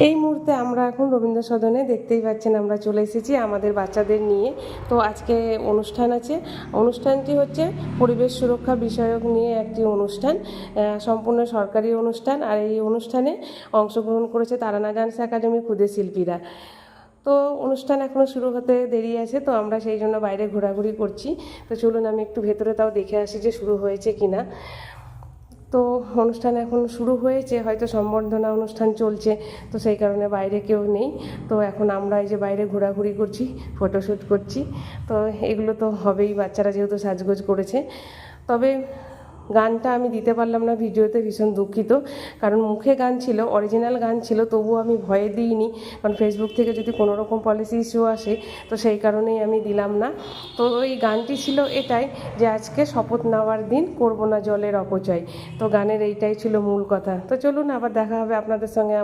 এই মুহূর্তে আমরা এখন রবীন্দ্র সদনে, দেখতেই পাচ্ছেন আমরা চলে এসেছি আমাদের বাচ্চাদের নিয়ে। তো আজকে অনুষ্ঠান আছে। অনুষ্ঠানটি হচ্ছে পরিবেশ সুরক্ষা বিষয়ক নিয়ে একটি অনুষ্ঠান, সম্পূর্ণ সরকারি অনুষ্ঠান। আর এই অনুষ্ঠানে অংশগ্রহণ করেছে তারানা ডান্স একাডেমি ক্ষুদে শিল্পীরা। তো অনুষ্ঠান এখনও শুরু হতে দেরি আছে, তো আমরা সেই জন্য বাইরে ঘোরাঘুরি করছি। তো চলুন আমি একটু ভেতরে তাও দেখে আসি যে শুরু হয়েছে কিনা। তো অনুষ্ঠান এখন শুরু হয়েছে, হয়তো সম্বর্ধনা অনুষ্ঠান চলছে, তো সেই কারণে বাইরে কেউ নেই। তো এখন আমরা এই যে বাইরে ঘোরাঘুরি করছি, ফটোশ্যুট করছি। তো এগুলো তো হবেই, বাচ্চারা যেহেতু সাজগোজ করেছে। তবে গানটা আমি দিতে পারলাম না ভিডিওতে, ভীষণ দুঃখিত। কারণ মুখে গান ছিল, অরিজিনাল গান ছিল, তবুও আমি ভয়ে দিইনি, কারণ ফেসবুক থেকে যদি কোনো রকম পলিসি ইস্যু আসে, তো সেই কারণেই আমি দিলাম না। তো ওই গানটি ছিল এটাই যে আজকে শপথ নেওয়ার দিন, করব না জলের অপচয়। তো গানের এইটাই ছিল মূল কথা। তো চলুন আবার দেখা হবে আপনাদের সঙ্গে।